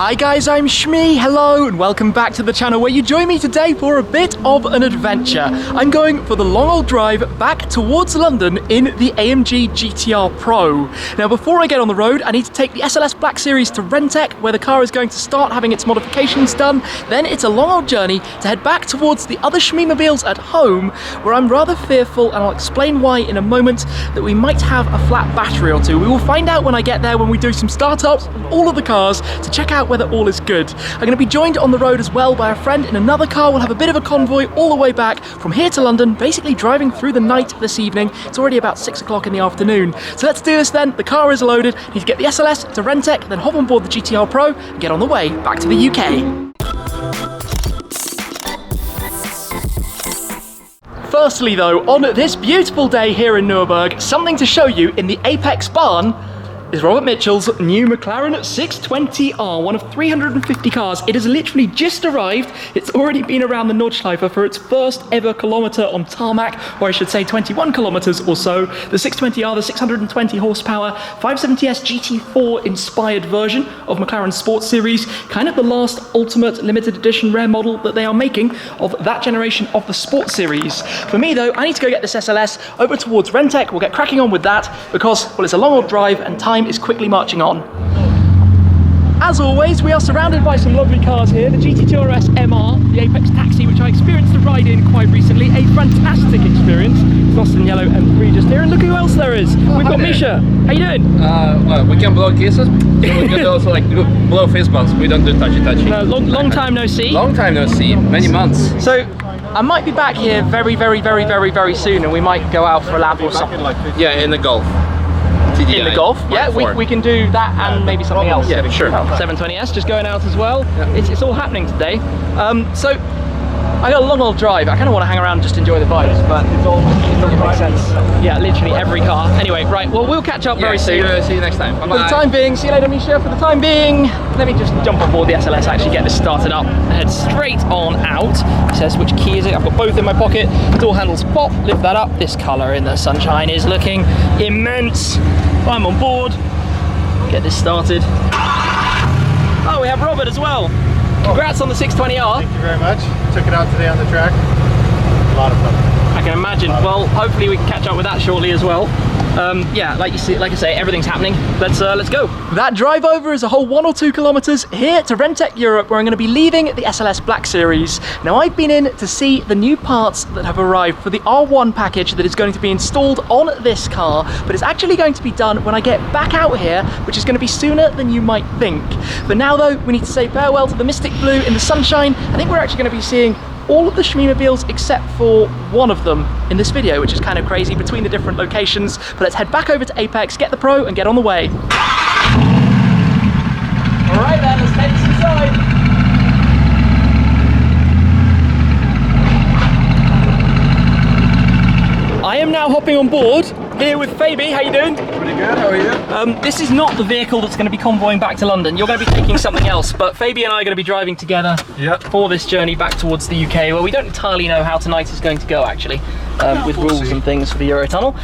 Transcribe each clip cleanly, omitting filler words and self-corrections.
Hi guys, I'm Shmee, hello and welcome back to the channel where you join me today for a bit of an adventure. I'm going for the long old drive back towards London in the AMG GT R Pro. Now before I get on the road, I need to take the SLS Black Series to RENNtech where the car is going to start having its modifications done. Then it's a long old journey to head back towards the other Shmeemobiles at home where I'm rather fearful, and I'll explain why in a moment, that we might have a flat battery or two. We will find out when I get there when we do some startups of all of the cars to check out whether all is good. I'm going to be joined on the road as well by a friend in another car. We'll have a bit of a convoy all the way back from here to London, basically driving through the night this evening. It's already about 6 o'clock in the afternoon. So let's do this then. The car is loaded. Need to get the SLS to RENNtech, then hop on board the GT R Pro and get on the way back to the UK. Firstly though, on this beautiful day here in Nurburgring, something to show you in the Apex barn is Robert Mitchell's new McLaren 620R, one of 350 cars. It has literally just arrived. It's already been around the Nordschleife for its first ever kilometre on tarmac, or I should say 21 kilometres or so. The 620R, the 620 horsepower, 570S GT4 inspired version of McLaren Sports Series, kind of the last ultimate limited edition rare model that they are making of that generation of the Sports Series. For me though, I need to go get this SLS over towards RENNtech. We'll get cracking on with that because, well, it's a long old drive and time is quickly marching on. As always, we are surrounded by some lovely cars here. The GT2 RS MR, the Apex Taxi, which I experienced a ride in quite recently. A fantastic experience. Frosted in yellow and green just here. And look who else there is. We've got Misha. How you doing? Well, we can blow kisses, so we can also like blow fist bumps. We don't do touchy-touchy. No, long time no see. Long time no see. Many months. So I might be back here very soon, and we might go out for a lap or something. Yeah, in the Golf. In the Golf, yeah, we can do that and maybe something else. Yeah, sure. 720S just going out as well. Yeah. It's all happening today. So I got a long old drive. I kind of want to hang around and just enjoy the vibes, but it doesn't make sense. Yeah, literally every car. Anyway, right, well, we'll catch up very soon. See you next time. Bye-bye. For the time being, see you later, Misha. For the time being, let me just jump on board the SLS, actually get this started up and head straight on out. It says which key is it? I've got both in my pocket. Door handles pop, lift that up. This colour in the sunshine is looking immense. I'm on board. Get this started. Oh, we have Robert as well. Congrats on the 620R. Thank you very much. Took it out today on the track. A lot of fun. I can imagine. Well, hopefully we can catch up with that shortly as well. Yeah, like I say, everything's happening. Let's go. That drive over is a whole 1 or 2 kilometers here to RENNtech Europe, where I'm going to be leaving the SLS Black Series. Now, I've been in to see the new parts that have arrived for the R1 package that is going to be installed on this car, but it's actually going to be done when I get back out here, which is going to be sooner than you might think. But now though, we need to say farewell to the Mystic Blue in the sunshine. I think we're actually going to be seeing all of the Shmeemobiles except for one of them in this video, which is kind of crazy between the different locations. But let's head back over to Apex, get the Pro and get on the way. Alright then, let's head inside. I am now hopping on board here with Fabi. How you doing? Pretty good, how are you? This is not the vehicle that's going to be convoying back to London. You're going to be taking something else, but Fabi and I are going to be driving together for this journey back towards the UK, where we don't entirely know how tonight is going to go, actually, with rules and things for the Eurotunnel.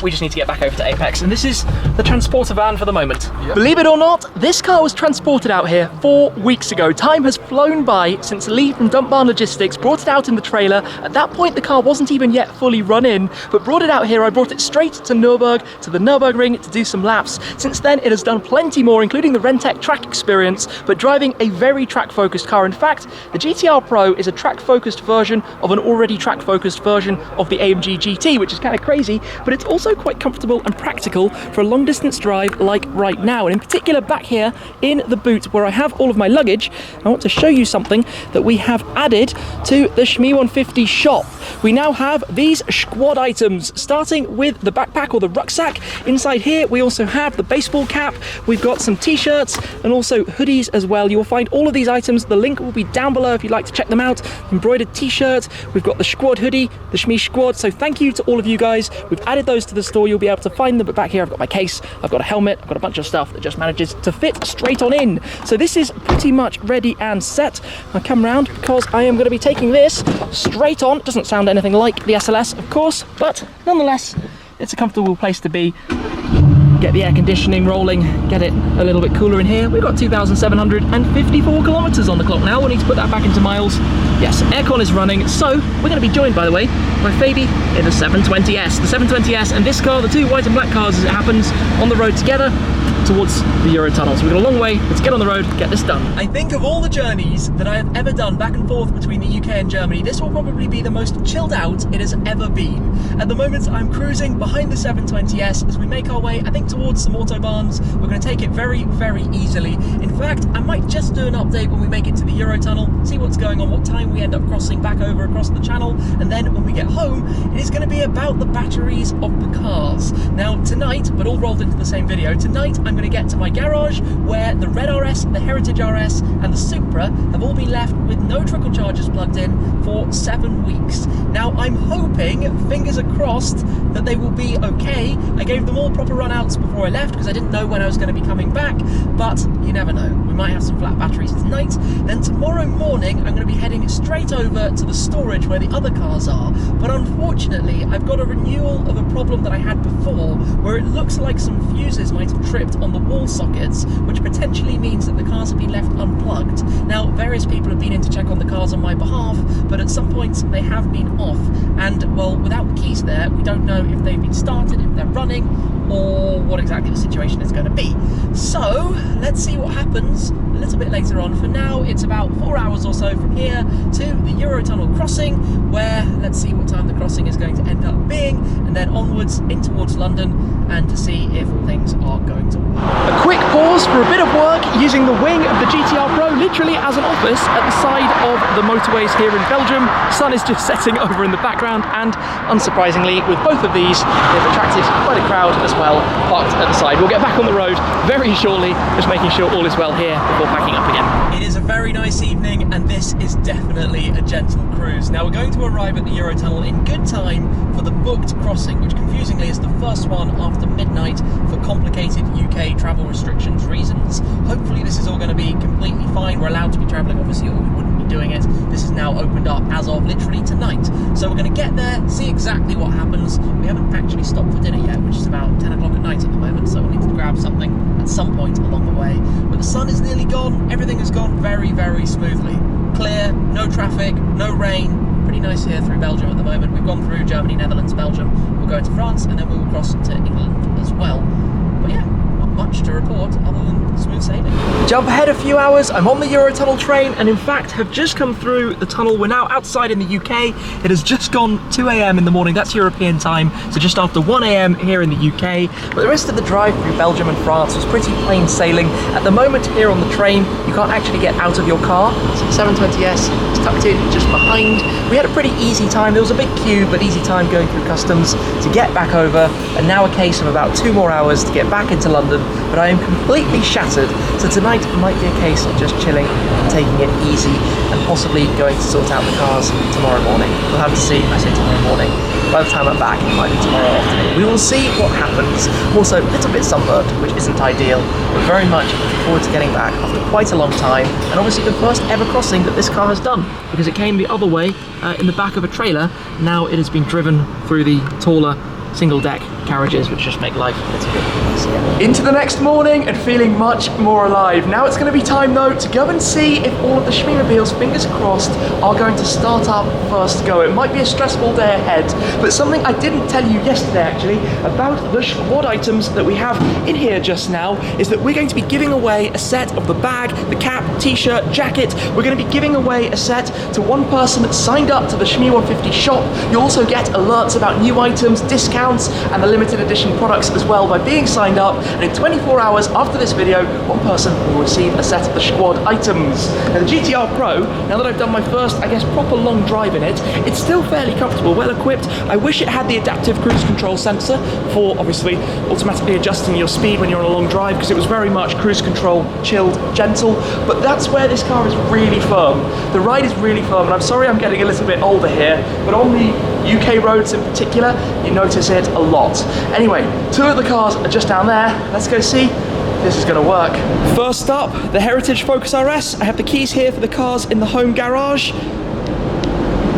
We just need to get back over to Apex, and this is the transporter van for the moment. Yep. Believe it or not, this car was transported out here 4 weeks ago. Time has flown by since Lee from Dump Barn Logistics brought it out in the trailer. At that point, the car wasn't even yet fully run in, but brought it out here. I brought it straight to Nurburgring, to the Nurburgring, to do some laps. Since then, it has done plenty more, including the RENNtech track experience, but driving a very track-focused car. In fact, the GT R Pro is a track-focused version of an already track-focused version of the AMG GT, which is kind of crazy, but it's also quite comfortable and practical for a long-distance drive like right now. And in particular, back here in the boot where I have all of my luggage, I want to show you something that we have added to the Shmee 150 shop. We now have these squad items, starting with the backpack or the rucksack. Inside here, we also have the baseball cap. We've got some t-shirts and also hoodies as well. You will find all of these items. The link will be down below if you'd like to check them out. Embroidered t-shirt. We've got the squad hoodie, the Shmee squad. So thank you to all of you guys. We've added those to the store. You'll be able to find them. But back here, I've got my case. I've got a helmet. I've got a bunch of stuff that just manages to fit straight on in. So this is pretty much ready and set. I'll come round because I am going to be taking this straight on. It doesn't sound anything like the SLS, of course, but nonetheless, it's a comfortable place to be. get the air conditioning rolling, get it a little bit cooler in here. We've got 2,754 kilometers on the clock now. We need to put that back into miles. Yes, aircon is running. So we're going to be joined, by the way, by Fabi in the 720S. The 720S and this car, the two white and black cars as it happens, on the road together towards the Eurotunnel. So we've got a long way. Let's get on the road, get this done. I think of all the journeys that I have ever done back and forth between the UK and Germany, this will probably be the most chilled out it has ever been. At the moment, I'm cruising behind the 720S as we make our way, I think, towards some autobahns. We're going to take it very, very easily. In fact, I might just do an update when we make it to the Eurotunnel, see what's going on, what time we end up crossing back over across the channel, and then when we get home, it is going to be about the batteries of the cars. Now, tonight, but all rolled into the same video, tonight I'm going to get to my garage where the Red RS, the Heritage RS, and the Supra have all been left with no trickle chargers plugged in for 7 weeks. Now, I'm hoping, fingers are crossed, that they will be okay. I gave them all proper run-outs before I left because I didn't know when I was going to be coming back, but you never know. We might have some flat batteries tonight. Then tomorrow morning, I'm going to be heading straight over to the storage where the other cars are, but unfortunately, I've got a renewal of a problem that I had before, where it looks like some fuses might have tripped on the wall sockets, which potentially means that the cars have been left unplugged. Now, various people have been in to check on the cars on my behalf, but at some points they have been off, and well, without the keys there, we don't know if they've been started, if they're running, or what exactly the situation is going to be. So let's see what happens a little bit later on. For now, it's about 4 hours or so from here to the Eurotunnel crossing, where let's see what time the crossing is going to end up being, and then onwards in towards London, and to see if things are going to work. A quick pause for a bit of work using the wing of the GT R Pro literally as an office at the side of the motorways here in Belgium. Sun is just setting over in the background, and unsurprisingly, with both of these, they've attracted quite a crowd as well, parked at the side. We'll get back on the road very shortly, just making sure all is well here before packing up again. It is a very nice evening, and this is definitely a gentle cruise. Now, we're going to arrive at the Eurotunnel in good time for the booked crossing, which confusingly is the first one after midnight for complicated UK travel restrictions reasons. Hopefully this is all going to be completely fine. We're allowed to be travelling, obviously, or we wouldn't be doing it. This is now opened up as of literally tonight. So we're going to get there, see exactly what happens. We haven't actually stopped for dinner yet, which is about 10 o'clock at night at the moment, so we'll need to grab something at some point along the way. But the sun is nearly gone. Everything has gone very, very smoothly. Clear, no traffic, no rain. Pretty nice here through Belgium at the moment. We've gone through Germany, Netherlands, Belgium. We'll go into France, and then we will cross to England as well. But yeah, not much to report other than smooth sailing. Jump ahead a few hours, I'm on the Eurotunnel train, and in fact have just come through the tunnel. We're now outside in the UK. It has just gone 2 AM in the morning, that's European time, so just after 1 AM here in the UK. But the rest of the drive through Belgium and France was pretty plain sailing. At the moment here on the train, you can't actually get out of your car, so the 720S is tucked in just behind. We had a pretty easy time. There was a big queue, but easy time going through customs to get back over, and now a case of about 2 more hours to get back into London, but I am completely shattered, so tonight might be a case of just chilling and taking it easy, and possibly going to sort out the cars tomorrow morning. We'll have to see. I say tomorrow morning. By the time I'm back, it might be tomorrow afternoon. We will see what happens. I'm also a little bit sunburned, which isn't ideal, but very much looking forward to getting back after quite a long time, and obviously the first ever crossing that this car has done, because it came the other way in the back of a trailer. Now it has been driven through the taller single-deck carriages, which just make life a little bit easier. Into the next morning and feeling much more alive. Now it's going to be time, though, to go and see if all of the Shmeemobiles, fingers crossed, are going to start up first go. It might be a stressful day ahead, but something I didn't tell you yesterday, actually, about the Schwad items that we have in here just now, is that we're going to be giving away a set of the bag, the cap, t-shirt, jacket. We're going to be giving away a set to one person that signed up to the Shmee 150 shop. You'll also get alerts about new items, discounts, and the limited edition products as well by being signed up, and in 24 hours after this video, one person will receive a set of the Schwad items. Now the GT R Pro, now that I've done my first, I guess, proper long drive in it, it's still fairly comfortable, well equipped. I wish it had the adaptive cruise control sensor for obviously automatically adjusting your speed when you're on a long drive, because it was very much cruise control, chilled, gentle, but that's where this car is really firm. The ride is really firm, and I'm sorry I'm getting a little bit older here, but on the UK roads in particular, you notice it a lot. Anyway, 2 of the cars are just down there. Let's go see if this is going to work. First up, the Heritage Focus RS. I have the keys here for the cars in the home garage.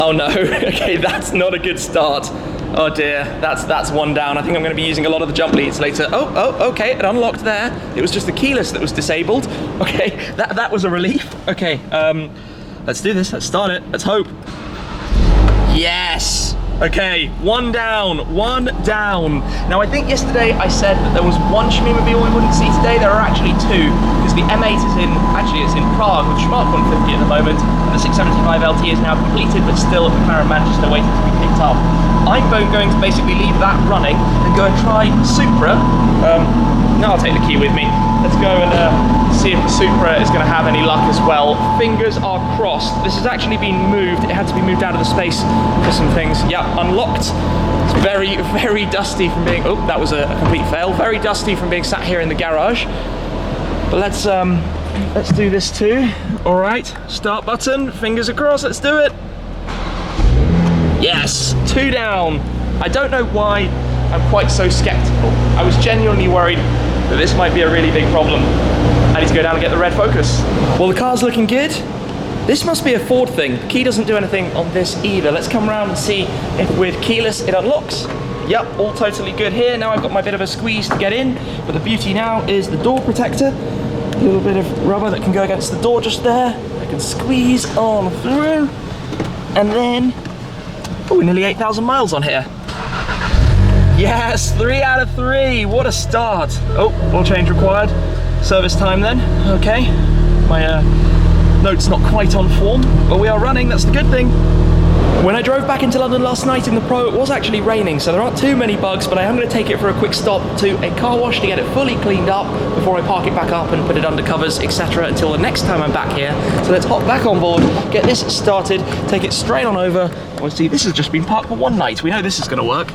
Oh no, okay, that's not a good start. Oh dear, that's one down. I think I'm going to be using a lot of the jump leads later. Oh, okay, it unlocked there. It was just the keyless that was disabled. Okay, that was a relief. Okay, let's do this, let's start it, let's hope. Yes! Okay, one down. Now I think yesterday I said that there was one Shmeemobile we wouldn't see today. There are actually two, because the M8 is it's in Prague with Schmark 150 at the moment, and the 675 LT is now completed, but still at McLaren Manchester waiting to be picked up. I'm going to basically leave that running and go and try Supra. Now I'll take the key with me. Let's go and see if the Supra is going to have any luck as well. Fingers are crossed. This has actually been moved. It had to be moved out of the space for some things. Yeah, unlocked. It's very, very dusty from being... Oh, that was a complete fail. Very dusty from being sat here in the garage. But let's do this too. All right, start button. Fingers are crossed. Let's do it. Yes, 2 down. I don't know why I'm quite so skeptical. I was genuinely worried that this might be a really big problem. I need to go down and get the red Focus. Well, the car's looking good. This must be a Ford thing. The key doesn't do anything on this either. Let's come around and see if with keyless it unlocks. Yep, all totally good here. Now I've got my bit of a squeeze to get in, but the beauty now is the door protector. A little bit of rubber that can go against the door just there. I can squeeze on through, and then, oh, nearly 8,000 miles on here. Yes, 3 out of 3, what a start. Oh, oil change required. Service time then, okay. My note's not quite on form, but we are running, that's the good thing. When I drove back into London last night in the Pro, it was actually raining, so there aren't too many bugs, but I am going to take it for a quick stop to a car wash to get it fully cleaned up before I park it back up and put it under covers, etc. until the next time I'm back here. So let's hop back on board, get this started, take it straight on over. Obviously, this has just been parked for one night. We know this is going to work.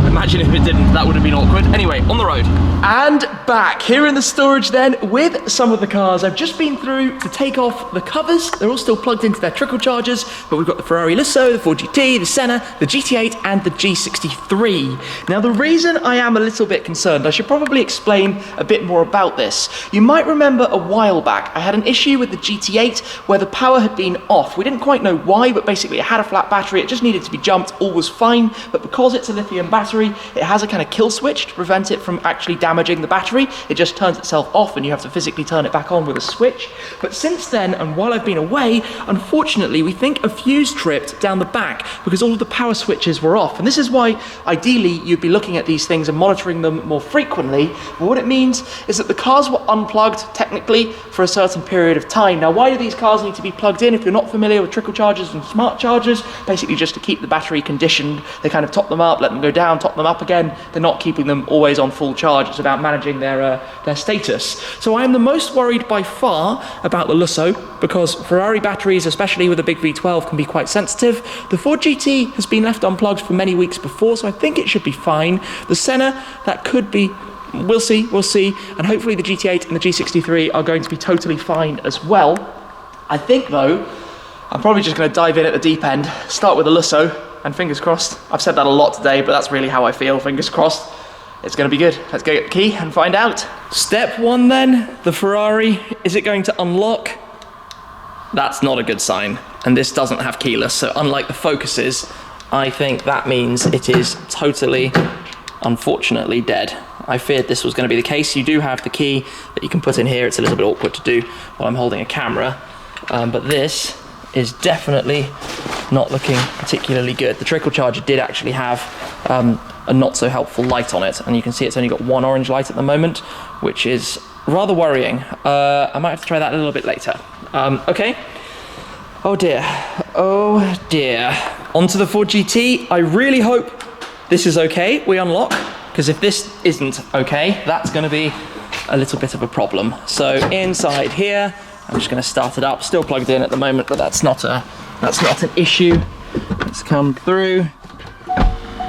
Imagine if it didn't, that would have been awkward. Anyway, on the road. And back here in the storage then with some of the cars. I've just been through to take off the covers. They're all still plugged into their trickle chargers, but we've got the Ferrari Lusso, the Ford GT, the Senna, the GT8 and the G63. Now the reason I am a little bit concerned, I should probably explain a bit more about this. You might remember a while back, I had an issue with the GT8 where the power had been off. We didn't quite know why, but basically it had a flat battery, it just needed to be jumped, all was fine, but because it's a lithium battery, it has a kind of kill switch to prevent it from actually damaging the battery. It just turns itself off and you have to physically turn it back on with a switch. But since then, and while I've been away, unfortunately, we think a fuse tripped down the back because all of the power switches were off. And this is why, ideally, you'd be looking at these things and monitoring them more frequently. But what it means is that the cars were unplugged, technically, for a certain period of time. Now, why do these cars need to be plugged in? If you're not familiar with trickle chargers and smart chargers, basically just to keep the battery conditioned. They kind of top them up, let them go down, top them up again. They're not keeping them always on full charge. It's about managing their status. So I am the most worried by far about the Lusso because Ferrari batteries, especially with a big V12, can be quite sensitive. The Ford GT has been left unplugged for many weeks before, so I think it should be fine. The Senna, that could be, we'll see. And hopefully the GT8 and the G63 are going to be totally fine as well. I think though, I'm probably just going to dive in at the deep end, start with the Lusso, and fingers crossed. I've said that a lot today, but that's really how I feel. Fingers crossed. It's going to be good. Let's go get the key and find out. Step 1 then, the Ferrari. Is it going to unlock? That's not a good sign. And this doesn't have keyless, so unlike the Focuses, I think that means it is totally, unfortunately, dead. I feared this was going to be the case. You do have the key that you can put in here. It's a little bit awkward to do while I'm holding a camera, but this is definitely not looking particularly good. The trickle charger did actually have a not so helpful light on it, and you can see it's only got one orange light at the moment, which is rather worrying. I might have to try that a little bit later. Okay. Oh dear. Onto the Ford GT. I really hope this is okay. We unlock, because if this isn't okay, that's going to be a little bit of a problem. So inside here, I'm just going to start it up. Still plugged in at the moment, but that's not an issue. Let's come through.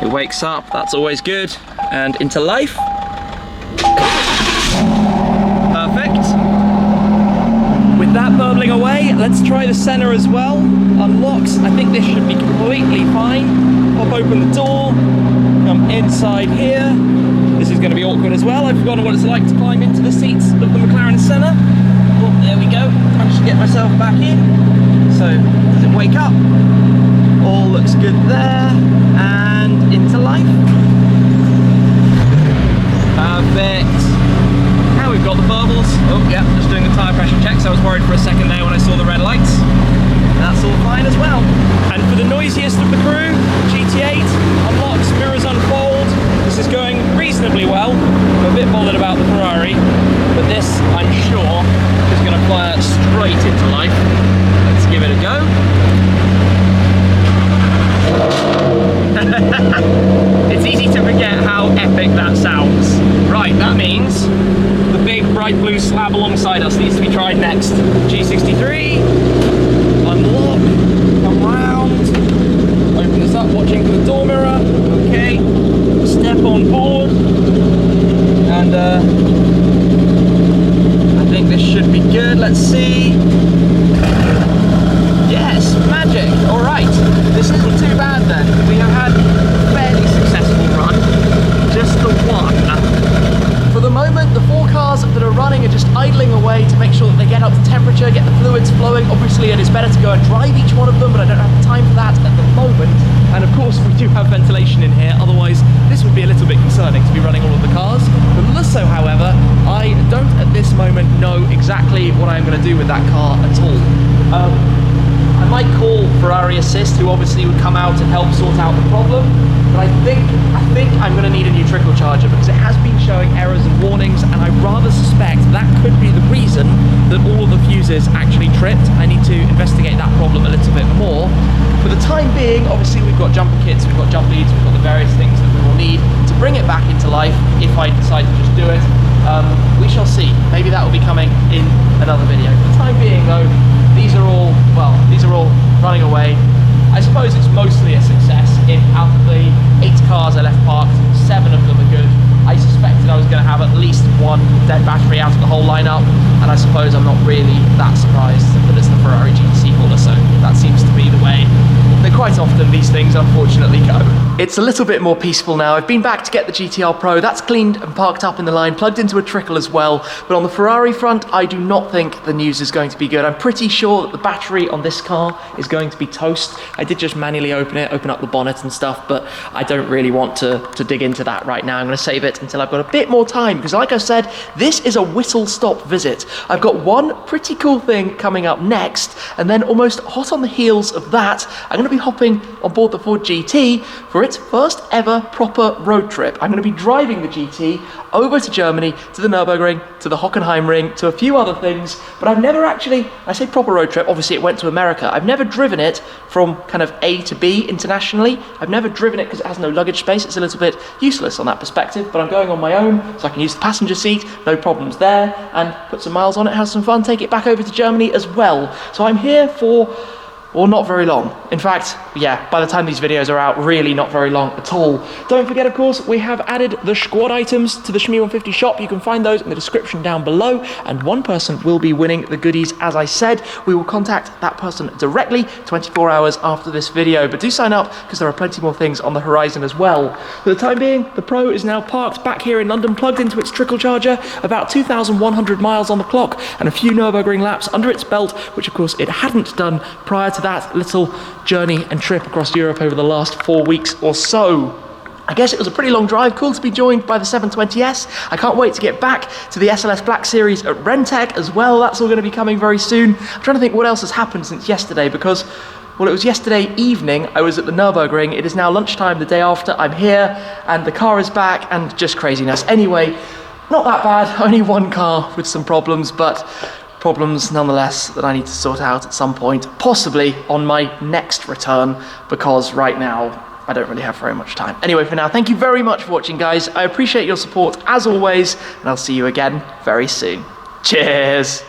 It wakes up. That's always good. And into life. Perfect. With that burbling away, let's try the Senna as well. Unlocks. I think this should be completely fine. Pop open the door. Come inside here. This is going to be awkward as well. I've forgotten what it's like to climb into the seats of the McLaren Senna. Oh, there we go. Managed to get myself back in. So, does it wake up? All looks good there. And life. Perfect. Now we've got the bubbles. Oh yeah, just doing the tyre pressure checks. I was worried for a second there when I saw the red lights. That's all fine as well. And for the noisiest of the crew, GT8, unlocks, mirrors unfold. This is going reasonably well. I'm a bit bothered about the Ferrari, but this, I'm sure, is going to fire straight into life. Let's give it a go. It's easy to forget how epic that sounds. Right, that means the big bright blue slab alongside us needs to be tried next. G63, unlock, come round, open this up, watching for the door mirror, okay, step on board, and I think this should be good, let's see. Yes, magic, all right, this isn't too bad then. We have had a fairly successful run, just the one. For the moment, the 4 cars that are running are just idling away to make sure that they get up to temperature, get the fluids flowing. Obviously, it is better to go and drive each one of them, but I don't have the time for that at the moment. And of course, we do have ventilation in here, otherwise this would be a little bit concerning to be running all of the cars. But also, however, I don't at this moment know exactly what I'm going to do with that car at all. I might call Ferrari Assist, who obviously would come out and help sort out the problem, but I think I'm going to need a new trickle charger because it has been showing errors and warnings, and I rather suspect that could be the reason that all of the fuses actually tripped. I need to investigate that problem a little bit more. For the time being, obviously we've got jumper kits, we've got jump leads, we've got the various things that we will need to bring it back into life if I decide to just do it. We shall see. Maybe that will be coming in another video. For the time being though, these are all running away. I suppose it's mostly a success. If out of the 8 cars I left parked, 7 of them are good. I suspected I was going to have at least 1 dead battery out of the whole lineup, and I suppose I'm not really that surprised that it's the Ferrari GTC hauler, so that seems to be the way that quite often these things unfortunately go. It's a little bit more peaceful now. I've been back to get the GT R Pro. That's cleaned and parked up in the line, plugged into a trickle as well. But on the Ferrari front, I do not think the news is going to be good. I'm pretty sure that the battery on this car is going to be toast. I did just manually open up the bonnet and stuff, but I don't really want to dig into that right now. I'm going to save it until I've got a bit more time, because like I said, this is a whistle-stop visit. I've got one pretty cool thing coming up next, and then almost hot on the heels of that, I'm going to be hopping on board the Ford GT for its first ever proper road trip. I'm going to be driving the GT over to Germany, to the Nurburgring, to the Hockenheimring, to a few other things, but I've never actually, I say proper road trip, obviously it went to America. I've never driven it from kind of A to B internationally. I've never driven it because it has no luggage space. It's a little bit useless on that perspective, but I'm going on my own, so I can use the passenger seat, no problems there, and put some miles on it, have some fun, take it back over to Germany as well. So I'm here for, well, not very long. In fact, yeah, by the time these videos are out, really not very long at all. Don't forget, of course, we have added the squad items to the Shmee 150 shop. You can find those in the description down below, and one person will be winning the goodies, as I said. We will contact that person directly 24 hours after this video, but do sign up because there are plenty more things on the horizon as well. For the time being, the Pro is now parked back here in London, plugged into its trickle charger, about 2,100 miles on the clock, and a few Nurburgring laps under its belt, which of course it hadn't done prior to that little journey and trip across Europe over the last 4 weeks or so. I guess it was a pretty long drive. Cool to be joined by the 720S. I can't wait to get back to the SLS Black Series at RENNtech as well. That's all going to be coming very soon. I'm trying to think what else has happened since yesterday, because, well, it was yesterday evening I was at the Nürburgring. It is now lunchtime the day after. I'm here and the car is back, and just craziness. Anyway, not that bad. Only one car with some problems, but problems nonetheless that I need to sort out at some point, possibly on my next return, because right now I don't really have very much time. Anyway, for now, thank you very much for watching, guys. I appreciate your support as always, and I'll see you again very soon. Cheers.